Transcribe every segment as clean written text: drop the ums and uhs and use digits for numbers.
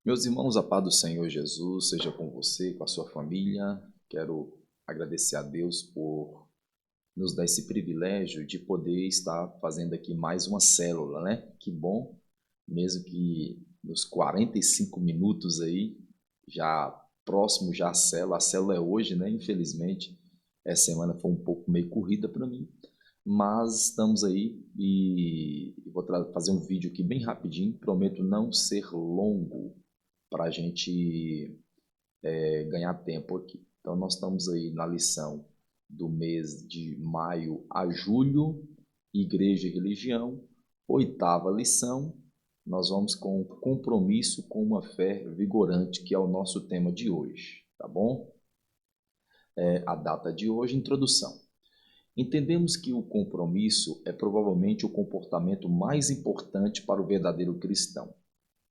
Meus irmãos, a paz do Senhor Jesus seja com você, com a sua família. Quero agradecer a Deus por nos dar esse privilégio de poder estar fazendo aqui mais uma célula, né? Que bom, mesmo que nos 45 minutos aí, já próximo já a célula é hoje, né? Infelizmente, essa semana foi um pouco meio corrida para mim, mas estamos aí e vou fazer um vídeo aqui bem rapidinho, prometo não ser longo para a gente ganhar tempo aqui. Então, nós estamos aí na lição do mês de maio a julho, Igreja e Religião, oitava lição. Nós vamos com compromisso com uma fé vigorante, que é o nosso tema de hoje, tá bom? A data de hoje, introdução. Entendemos que o compromisso é provavelmente o comportamento mais importante para o verdadeiro cristão.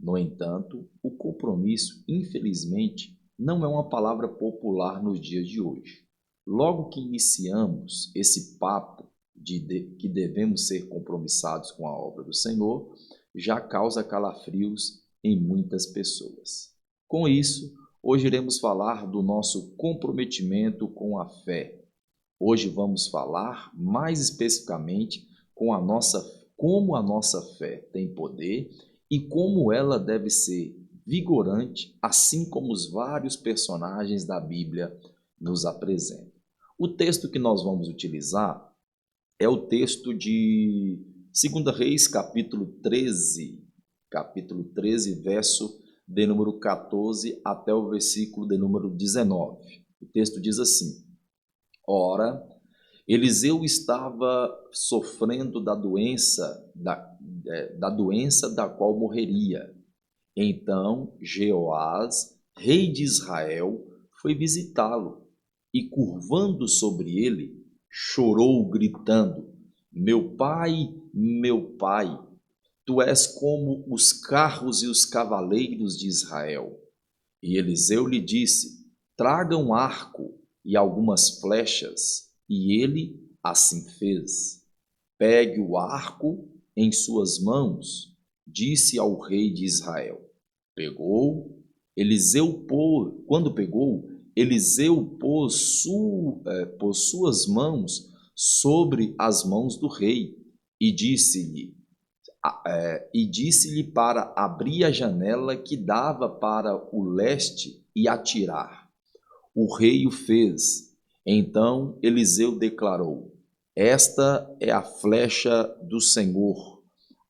No entanto, o compromisso, infelizmente, não é uma palavra popular nos dias de hoje. Logo que iniciamos esse papo que devemos ser compromissados com a obra do Senhor, já causa calafrios em muitas pessoas. Com isso, hoje iremos falar do nosso comprometimento com a fé. Hoje vamos falar mais especificamente como a nossa fé tem poder e como ela deve ser vigorante, assim como os vários personagens da Bíblia nos apresentam. O texto que nós vamos utilizar é o texto de 2 Reis, capítulo 13, verso de número 14 até o versículo de número 19. O texto diz assim: Ora, Eliseu estava sofrendo da doença da qual morreria. Então Jeoás, rei de Israel, foi visitá-lo e, curvando sobre ele, chorou, gritando: meu pai, tu és como os carros e os cavaleiros de Israel. E Eliseu lhe disse: Traga um arco e algumas flechas. E ele assim fez. Pegue o arco em suas mãos, disse ao rei de Israel. Pegou, quando pegou, Eliseu pôs suas mãos sobre as mãos do rei e disse-lhe para abrir a janela que dava para o leste e atirar. O rei o fez. Então Eliseu declarou: Esta é a flecha do Senhor,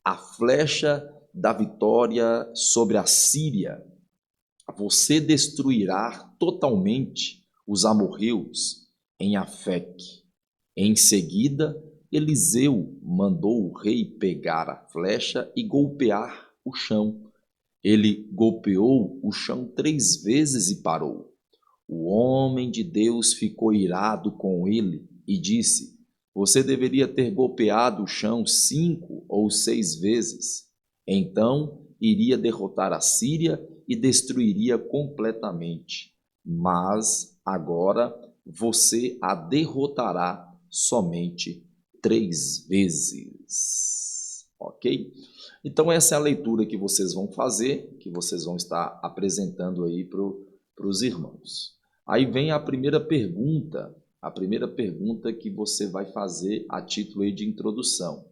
a flecha da vitória sobre a Síria. Você destruirá totalmente os amorreus em Afeque. Em seguida, Eliseu mandou o rei pegar a flecha e golpear o chão. Ele golpeou o chão 3 vezes e parou. O homem de Deus ficou irado com ele e disse: Você deveria ter golpeado o chão 5 ou 6 vezes. Então iria derrotar a Síria e destruiria completamente. Mas agora você a derrotará somente 3 vezes. Ok? Então, essa é a leitura que vocês vão fazer, que vocês vão estar apresentando aí para os irmãos. Aí vem a primeira pergunta que você vai fazer a título aí de introdução.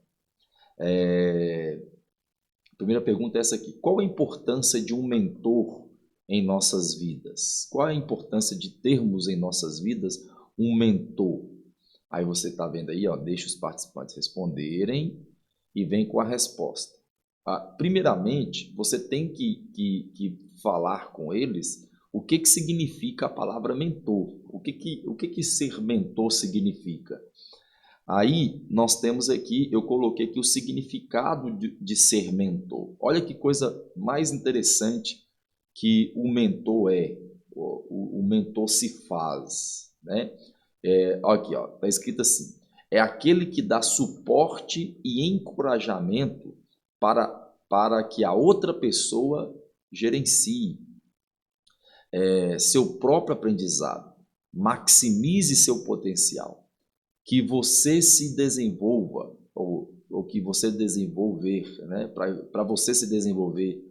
A primeira pergunta é essa aqui: qual a importância de um mentor em nossas vidas? Qual a importância de termos em nossas vidas um mentor? Aí você está vendo aí, ó, deixa os participantes responderem e vem com a resposta. Primeiramente, você tem que falar com eles o que significa a palavra mentor. O que ser mentor significa? Aí nós temos aqui, eu coloquei aqui o significado de ser mentor. Olha que coisa mais interessante que o mentor é. O mentor se faz, né? Aqui, ó, tá escrito assim: é aquele que dá suporte e encorajamento para que a outra pessoa gerencie seu próprio aprendizado, maximize seu potencial, que você se desenvolva, ou que você desenvolver, né? Para você se desenvolver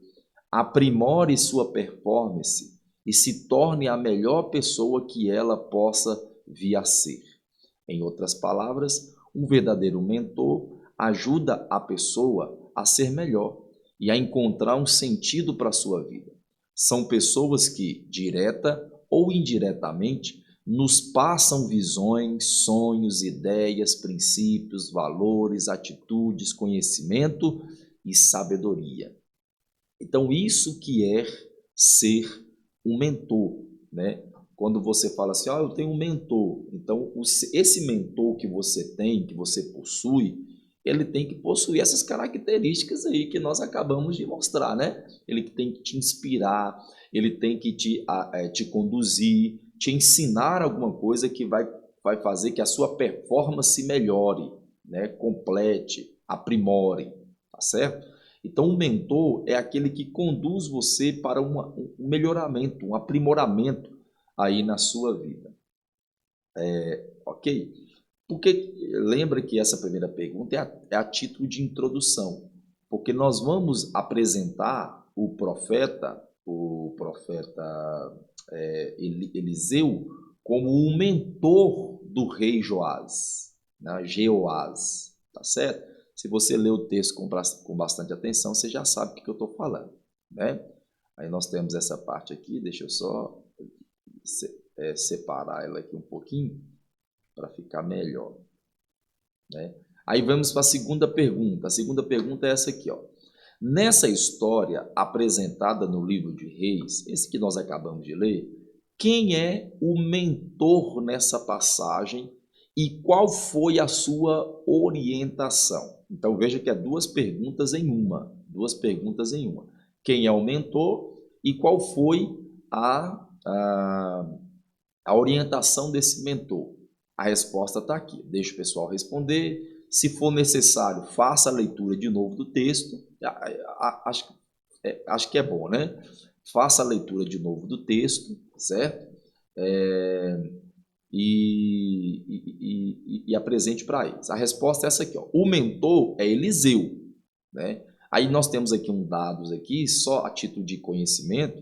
aprimore sua performance e se torne a melhor pessoa que ela possa vir a ser. Em outras palavras, um verdadeiro mentor ajuda a pessoa a ser melhor e a encontrar um sentido para a sua vida. São pessoas que, direta ou indiretamente, nos passam visões, sonhos, ideias, princípios, valores, atitudes, conhecimento e sabedoria. Então, isso que é ser um mentor, né? Quando você fala assim, eu tenho um mentor. Então, esse mentor que você tem, que você possui, ele tem que possuir essas características aí que nós acabamos de mostrar, né? Ele tem que te inspirar, ele tem que te conduzir, te ensinar alguma coisa que vai fazer que a sua performance melhore, né? Complete, aprimore, tá certo? Então, o mentor é aquele que conduz você para um melhoramento, um aprimoramento aí na sua vida. Ok? Porque lembra que essa primeira pergunta é a título de introdução, porque nós vamos apresentar o profeta Eliseu como o mentor do rei Joás, né? Jeoás, tá certo? Se você ler o texto com bastante atenção, você já sabe o que eu estou falando, né? Aí nós temos essa parte aqui, deixa eu só separar ela aqui um pouquinho para ficar melhor, né? Aí vamos para a segunda pergunta. A segunda pergunta é essa aqui, ó. Nessa história apresentada no livro de Reis, esse que nós acabamos de ler, quem é o mentor nessa passagem e qual foi a sua orientação? Então veja que é duas perguntas em uma. Quem é o mentor e qual foi a orientação desse mentor? A resposta está aqui. Deixa o pessoal responder. Se for necessário, faça a leitura de novo do texto. Acho que é bom, né? Faça a leitura de novo do texto, certo? E apresente para eles. A resposta é essa aqui, ó. O mentor é Eliseu, né? Aí nós temos aqui dados aqui, só a título de conhecimento.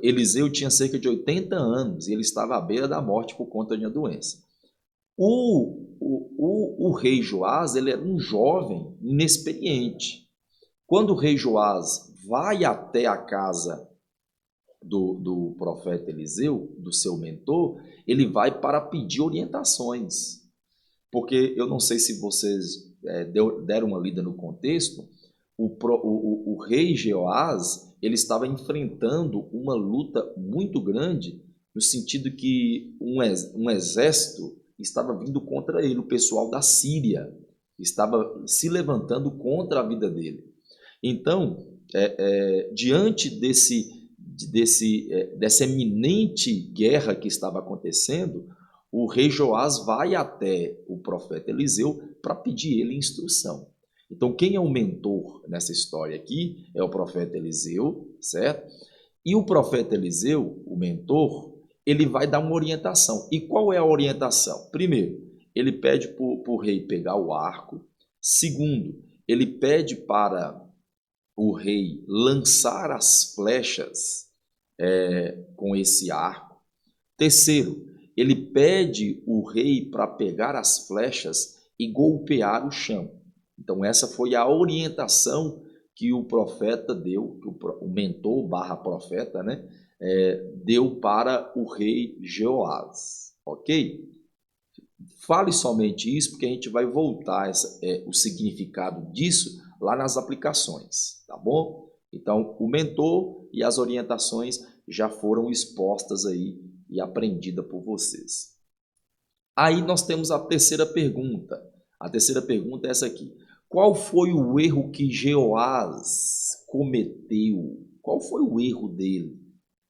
Eliseu tinha cerca de 80 anos e ele estava à beira da morte por conta de uma doença. O rei Joás, ele era um jovem inexperiente. Quando o rei Joás vai até a casa do profeta Eliseu, do seu mentor, ele vai para pedir orientações. Porque eu não sei se vocês deram uma lida no contexto, o rei Jeoás, ele estava enfrentando uma luta muito grande, no sentido que um exército estava vindo contra ele, o pessoal da Síria estava se levantando contra a vida dele. Então, diante dessa eminente guerra que estava acontecendo, o rei Joás vai até o profeta Eliseu para pedir ele instrução. Então, quem é o mentor nessa história aqui é o profeta Eliseu, certo? E o profeta Eliseu, o mentor, ele vai dar uma orientação. E qual é a orientação? Primeiro, ele pede para o rei pegar o arco. Segundo, ele pede para o rei lançar as flechas com esse arco. Terceiro, ele pede o rei para pegar as flechas e golpear o chão. Então essa foi a orientação que o profeta deu, que o mentor / profeta, né, deu para o rei Jeoás, ok? Fale somente isso, porque a gente vai voltar o significado disso lá nas aplicações, tá bom? Então, o mentor e as orientações já foram expostas aí e aprendida por vocês. Aí nós temos a terceira pergunta. A terceira pergunta é essa aqui. Qual foi o erro que Jeoás cometeu? Qual foi o erro dele?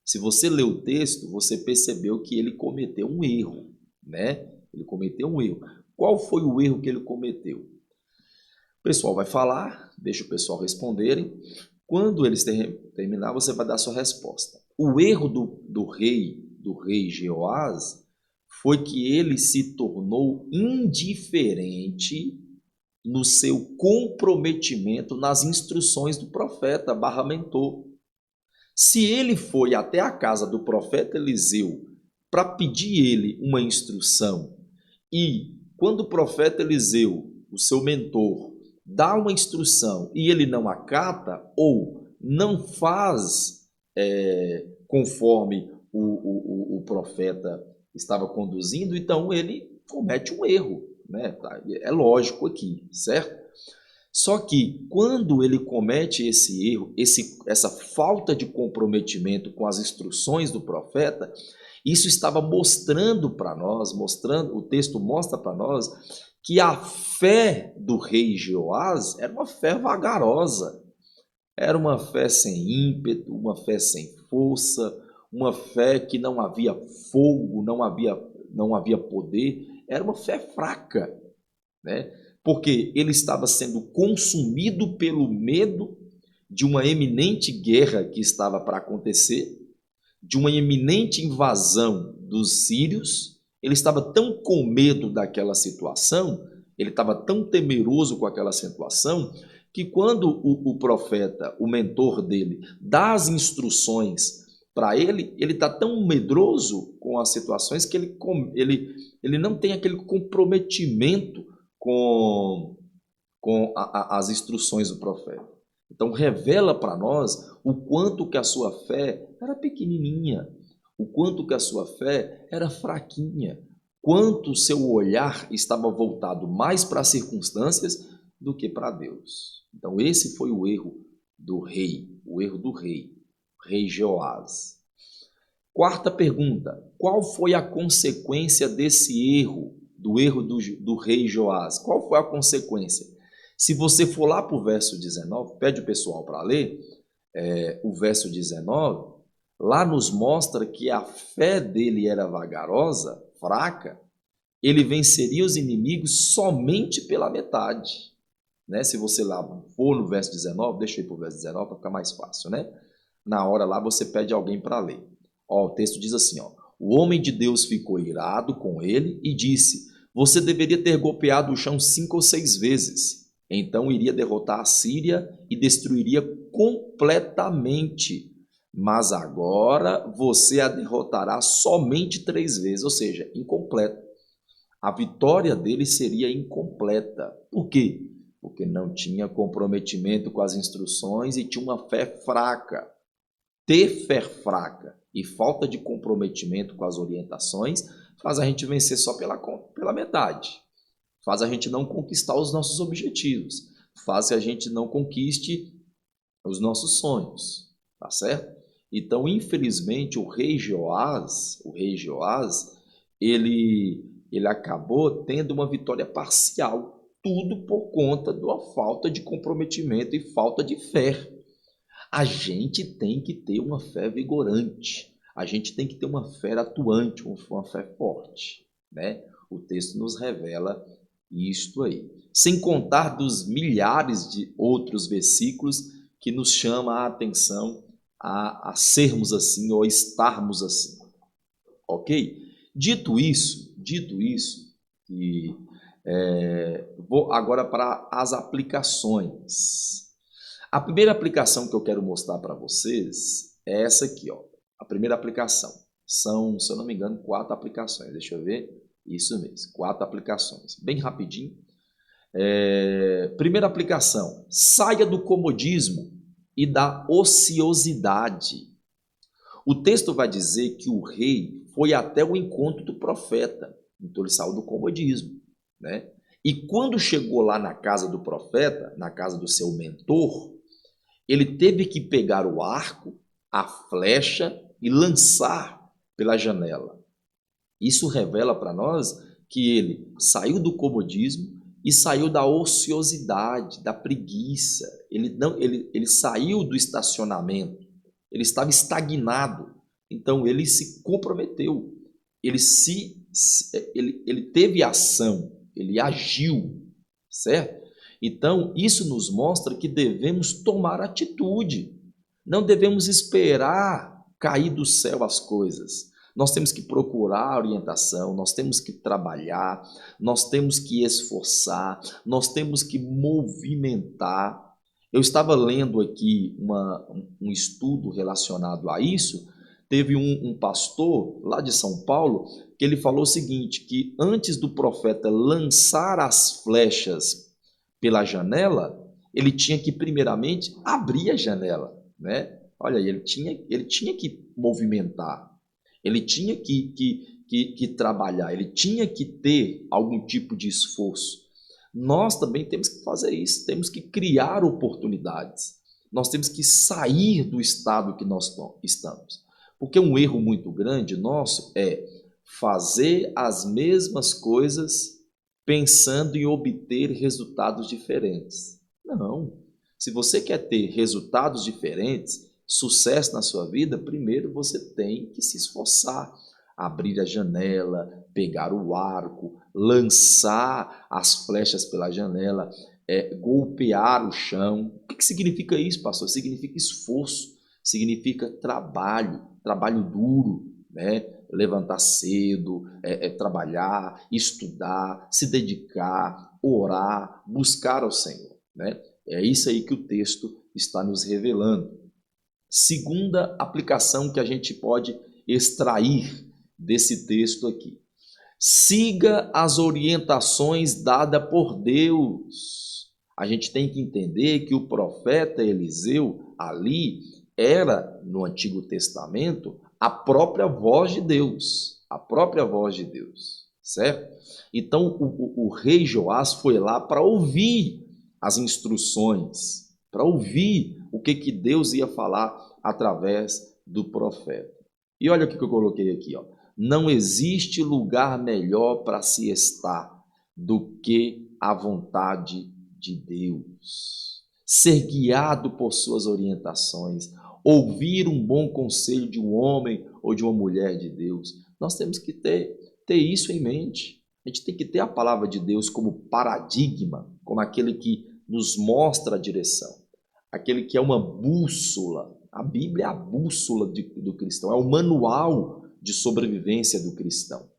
Se você leu o texto, você percebeu que ele cometeu um erro, né? Ele cometeu um erro. Qual foi o erro que ele cometeu? O pessoal vai falar, deixa o pessoal responderem. Quando eles terminar, você vai dar a sua resposta. O erro do rei Jeoás foi que ele se tornou indiferente no seu comprometimento nas instruções do profeta / mentor. Se ele foi até a casa do profeta Eliseu para pedir ele uma instrução, e quando o profeta Eliseu, o seu mentor, dá uma instrução e ele não acata ou não faz conforme o profeta estava conduzindo, então ele comete um erro, né? É lógico aqui, certo? Só que quando ele comete esse erro, essa falta de comprometimento com as instruções do profeta, isso estava mostrando para nós, o texto mostra para nós que a fé do rei Jeoás era uma fé vagarosa, era uma fé sem ímpeto, uma fé sem força, uma fé que não havia fogo, não havia poder, era uma fé fraca, né? Porque ele estava sendo consumido pelo medo de uma eminente guerra que estava para acontecer, de uma iminente invasão dos sírios. Ele estava tão com medo daquela situação, ele estava tão temeroso com aquela situação, que quando o profeta, o mentor dele, dá as instruções para ele, ele está tão medroso com as situações que ele não tem aquele comprometimento com as instruções do profeta. Então revela para nós o quanto que a sua fé era pequenininha, o quanto que a sua fé era fraquinha, quanto o seu olhar estava voltado mais para as circunstâncias do que para Deus. Então esse foi o erro do rei, o rei Jeoás. Quarta pergunta: qual foi a consequência desse erro, do rei Joás? Qual foi a consequência? Se você for lá para o verso 19, pede o pessoal para ler, o verso 19, lá nos mostra que a fé dele era vagarosa, fraca, ele venceria os inimigos somente pela metade. Né? Se você lá for no verso 19, deixa eu ir para o verso 19 para ficar mais fácil, né? Na hora lá você pede alguém para ler. Ó, o texto diz assim, ó: o homem de Deus ficou irado com ele e disse: você deveria ter golpeado o chão 5 ou 6 vezes. Então iria derrotar a Síria e destruiria completamente. Mas agora você a derrotará somente 3 vezes, ou seja, incompleto. A vitória dele seria incompleta. Por quê? Porque não tinha comprometimento com as instruções e tinha uma fé fraca. Ter fé fraca e falta de comprometimento com as orientações faz a gente vencer só pela metade, faz a gente não conquistar os nossos objetivos, faz que a gente não conquiste os nossos sonhos, tá certo? Então, infelizmente, o rei Joás, ele acabou tendo uma vitória parcial, tudo por conta da falta de comprometimento e falta de fé. A gente tem que ter uma fé vigorante, a gente tem que ter uma fé atuante, uma fé forte, né? O texto nos revela isto aí. Sem contar dos milhares de outros versículos que nos chama a atenção a sermos assim ou estarmos assim, ok? Dito isso, vou agora para as aplicações. A primeira aplicação que eu quero mostrar para vocês é essa aqui, ó. A primeira aplicação. São, se eu não me engano, 4 aplicações. Deixa eu ver. Isso mesmo, 4 aplicações. Bem rapidinho. Primeira aplicação. Saia do comodismo e da ociosidade. O texto vai dizer que o rei foi até o encontro do profeta. Então ele saiu do comodismo, né? E quando chegou lá na casa do profeta, na casa do seu mentor, ele teve que pegar o arco, a flecha e lançar pela janela. Isso revela para nós que ele saiu do comodismo e saiu da ociosidade, da preguiça. Ele saiu do estacionamento, ele estava estagnado. Então ele se comprometeu, ele teve ação, ele agiu, certo? Então, isso nos mostra que devemos tomar atitude. Não devemos esperar cair do céu as coisas. Nós temos que procurar orientação, nós temos que trabalhar, nós temos que esforçar, nós temos que movimentar. Eu estava lendo aqui um estudo relacionado a isso. Teve um pastor lá de São Paulo que ele falou o seguinte, que antes do profeta lançar as flechas pela janela, ele tinha que primeiramente abrir a janela, né? Olha, ele tinha que movimentar, ele tinha que trabalhar, ele tinha que ter algum tipo de esforço. Nós também temos que fazer isso, temos que criar oportunidades, nós temos que sair do estado que nós estamos. Porque um erro muito grande nosso é fazer as mesmas coisas pensando em obter resultados diferentes. Não. Se você quer ter resultados diferentes, sucesso na sua vida, primeiro você tem que se esforçar, abrir a janela, pegar o arco, lançar as flechas pela janela, golpear o chão. O que significa isso, pastor? Significa esforço, significa trabalho duro, né? Levantar cedo, trabalhar, estudar, se dedicar, orar, buscar ao Senhor, né? É isso aí que o texto está nos revelando. Segunda aplicação que a gente pode extrair desse texto aqui: siga as orientações dadas por Deus. A gente tem que entender que o profeta Eliseu ali era, no Antigo Testamento, a própria voz de Deus, certo? Então o rei Joás foi lá para ouvir as instruções, para ouvir o que Deus ia falar através do profeta. E olha o que eu coloquei aqui, ó. Não existe lugar melhor para se estar do que a vontade de Deus. Ser guiado por suas orientações, ouvir um bom conselho de um homem ou de uma mulher de Deus. Nós temos que ter isso em mente. A gente tem que ter a palavra de Deus como paradigma, como aquele que nos mostra a direção, aquele que é uma bússola. A Bíblia é a bússola do cristão, é o manual de sobrevivência do cristão.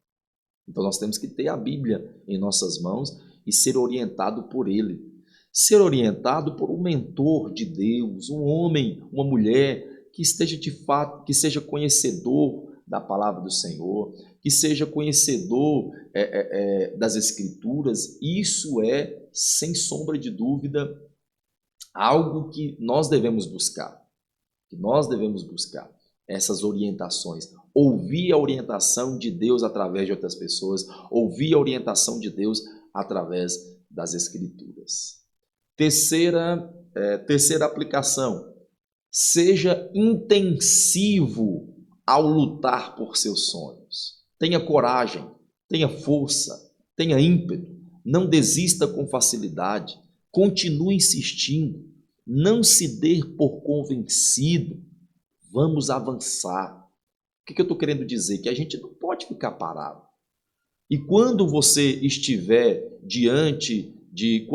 Então nós temos que ter a Bíblia em nossas mãos e ser orientado por ele. Ser orientado por um mentor de Deus, um homem, uma mulher que esteja de fato, que seja conhecedor da palavra do Senhor, que seja conhecedor das Escrituras. Isso é, sem sombra de dúvida, algo que nós devemos buscar. Essas orientações, ouvir a orientação de Deus através de outras pessoas, ouvir a orientação de Deus através das Escrituras. Terceira aplicação: seja intensivo ao lutar por seus sonhos. Tenha coragem, tenha força, tenha ímpeto, não desista com facilidade, continue insistindo, não se dê por convencido. Vamos avançar. O que eu estou querendo dizer? Que a gente não pode ficar parado. E quando você estiver diante de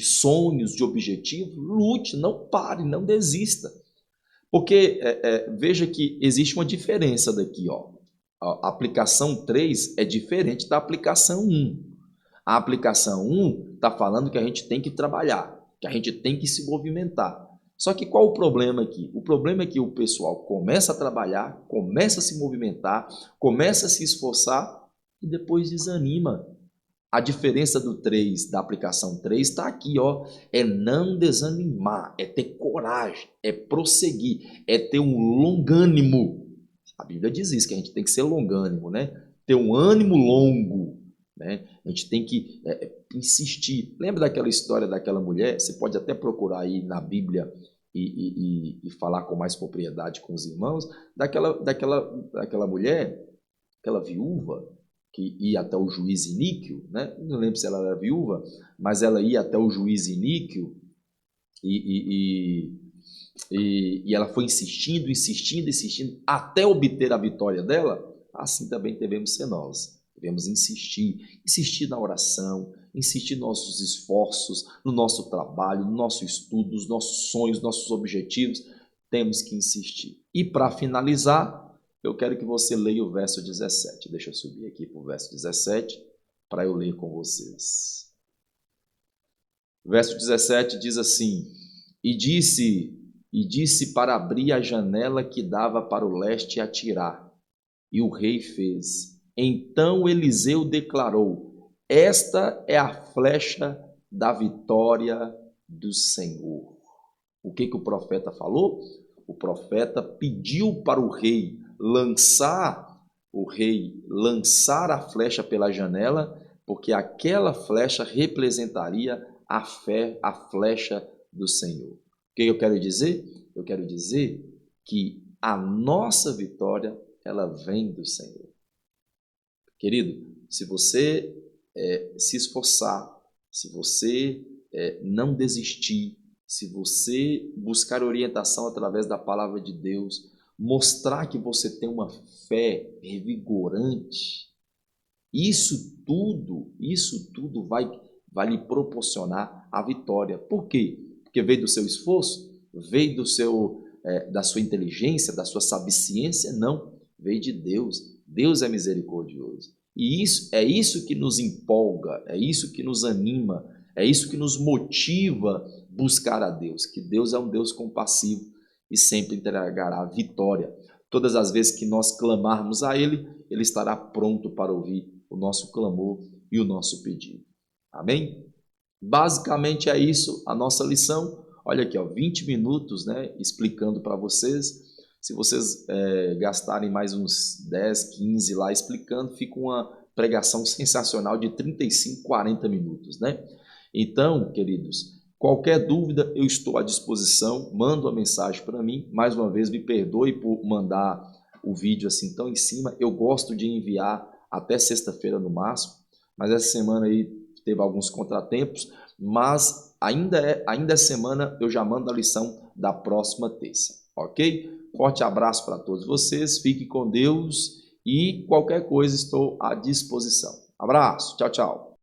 sonhos, de objetivos, lute, não pare, não desista. Porque veja que existe uma diferença daqui, ó. A aplicação 3 é diferente da aplicação 1. A aplicação 1 está falando que a gente tem que trabalhar, que a gente tem que se movimentar. Só que qual o problema aqui? O problema é que o pessoal começa a trabalhar, começa a se movimentar, começa a se esforçar e depois desanima. A diferença do 3, da aplicação 3, está aqui, ó. É não desanimar, é ter coragem, é prosseguir, é ter um longânimo. A Bíblia diz isso, que a gente tem que ser longânimo, né? Ter um ânimo longo, né? A gente tem que insistir. Lembra daquela história daquela mulher? Você pode até procurar aí na Bíblia e falar com mais propriedade com os irmãos, daquela mulher, aquela viúva, que ia até o juiz Iníquio, né? Não lembro se ela era viúva, mas ela ia até o juiz Iníquio e ela foi insistindo, até obter a vitória dela. Assim também devemos ser nós. Devemos insistir na oração, insistir nos nossos esforços, no nosso trabalho, no nosso estudo, nos nossos sonhos, nossos objetivos. Temos que insistir. E para finalizar, eu quero que você leia o verso 17. Deixa eu subir aqui para o verso 17 para eu ler com vocês. Verso 17 diz assim: e disse para abrir a janela que dava para o leste e atirar. E o rei fez. Então Eliseu declarou: esta é a flecha da vitória do Senhor. O que o profeta falou? O profeta pediu para o rei lançar a flecha pela janela, porque aquela flecha representaria a fé, a flecha do Senhor. O que eu quero dizer? Eu quero dizer que a nossa vitória, ela vem do Senhor. Querido, se você se esforçar, se você não desistir, se você buscar orientação através da palavra de Deus, mostrar que você tem uma fé revigorante, isso tudo vai lhe proporcionar a vitória. Por quê? Porque veio do seu esforço? Veio da sua inteligência, da sua sabiciência? Não, veio de Deus. Deus é misericordioso. E isso que nos empolga, é isso que nos anima, é isso que nos motiva a buscar a Deus, que Deus é um Deus compassivo e sempre entregará vitória. Todas as vezes que nós clamarmos a Ele, Ele estará pronto para ouvir o nosso clamor e o nosso pedido. Amém? Basicamente é isso a nossa lição. Olha aqui, 20 minutos, né, explicando para vocês. Se vocês gastarem mais uns 10, 15 lá explicando, fica uma pregação sensacional de 35, 40 minutos, né? Então, queridos, qualquer dúvida eu estou à disposição. Manda uma mensagem para mim. Mais uma vez, me perdoe por mandar o vídeo assim tão em cima. Eu gosto de enviar até sexta-feira no máximo, mas essa semana aí teve alguns contratempos, mas ainda é semana, eu já mando a lição da próxima terça, ok? Forte abraço para todos vocês, fique com Deus e qualquer coisa estou à disposição. Abraço, tchau, tchau.